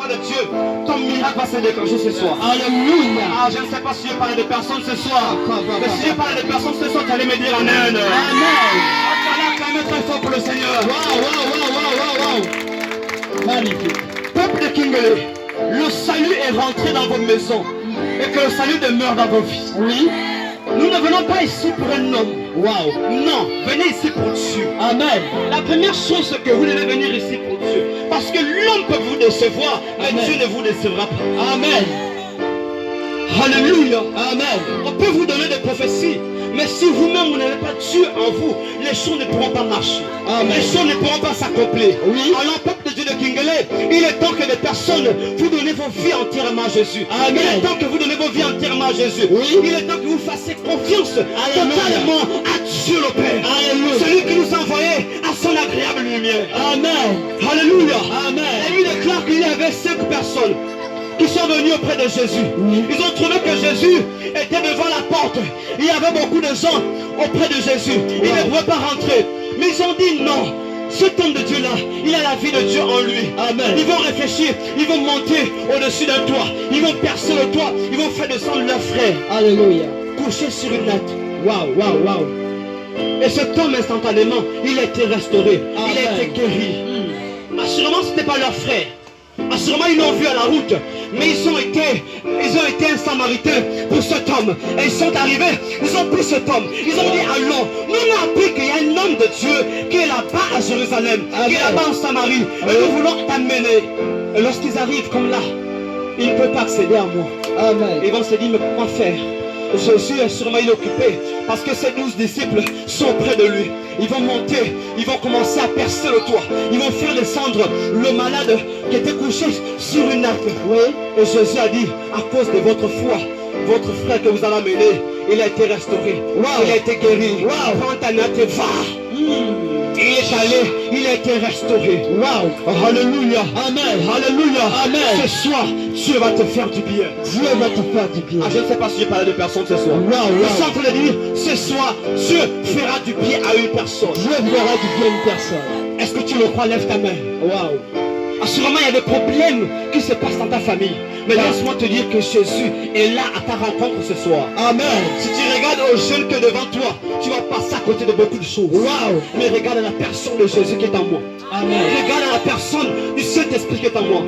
de Dieu, ton miracle va se déclencher ce soir. Alléluia. Ah, je ne sais pas si je parlais de personnes ce soir. Mais si je parlais de personnes ce soir, tu allais me dire Amen. Amen. Ah, tu allais acclamer très fort pour le Seigneur. Wow. Magnifique. Peuple de Kingele, le salut est rentré dans vos maisons et que le salut demeure dans vos vies. Oui. Nous ne venons pas ici pour un homme. Wow. Non, venez ici pour Dieu. Amen. La première chose, c'est que vous devez venir ici pour Dieu. Parce que l'homme peut vous décevoir, mais Amen. Dieu ne vous décevra pas. Amen. Alléluia. Amen. On peut vous donner des prophéties, mais si vous-même vous n'avez pas Dieu en vous, les choses ne pourront pas marcher. Amen. Les choses ne pourront pas s'accomplir. Oui. Alors, peuple de Dieu de Kingele, il est temps que des personnes vous donnez vos vies entièrement à Jésus. Amen. Il est temps que vous donnez vos vies entièrement à Jésus. Oui. Il est temps que vous fassiez confiance Alléluia. totalement à Dieu le Père. Alléluia. Celui qui nous a envoyés à son agréable lumière. Amen. Alléluia. Amen. Et il déclare qu'il y avait 5 personnes qui sont venus auprès de Jésus. Oui. Ils ont trouvé que Jésus était devant la porte. Il y avait beaucoup de gens auprès de Jésus. Ils ne pouvaient pas rentrer. Mais ils ont dit non. Cet homme de Dieu-là, il a la vie de Dieu en lui. Amen. Ils vont réfléchir, ils vont monter au-dessus d'un toit. Ils vont percer le toit. Ils vont faire descendre leur frère. Alléluia. Couché sur une natte. Wow. Et cet homme, instantanément, il a été restauré. Amen. Il a été guéri. Assurément, ce n'était pas leur frère. Assurément, ils l'ont vu à la route. Mais ils ont été un samaritain pour cet homme. Et ils sont arrivés, ils ont pris cet homme. Ils ont dit, allons. Nous on a appris qu'il y a un homme de Dieu qui est là-bas à Jérusalem, qui est là-bas en Samarie. Et nous voulons t'amener. Et lorsqu'ils arrivent comme là, ils ne peuvent pas accéder à moi. Amen. Ils vont se dire, mais comment faire? Jésus est sûrement occupé parce que ses 12 disciples sont près de lui. Ils vont monter, ils vont commencer à percer le toit. Ils vont faire descendre le malade qui était couché sur une nappe. Oui. Et Jésus a dit, à cause de votre foi, votre frère que vous allez amener, il a été restauré. Wow. Il a été guéri. Wow. Prends ta natte et va. Il est allé, il a été restauré. Wow. Alléluia. Amen. Alléluia. Amen. Ce soir, Dieu va te faire du bien. Dieu va te faire du bien. Ah, je ne sais pas si j'ai parlé de personne ce soir. Wow. Je suis en train de dire, ce soir, Dieu fera du bien à une personne. Dieu fera du bien à une personne. Est-ce que tu le crois? Lève ta main. Wow. Assurément, il y a des problèmes qui se passent dans ta famille. Mais laisse-moi te dire que Jésus est là à ta rencontre ce soir. Amen. Si tu regardes aux jeunes que devant toi, tu vas passer à côté de beaucoup de choses. Wow. Mais regarde la personne de Jésus qui est en moi. Amen. Regarde la personne du Saint-Esprit qui est en moi.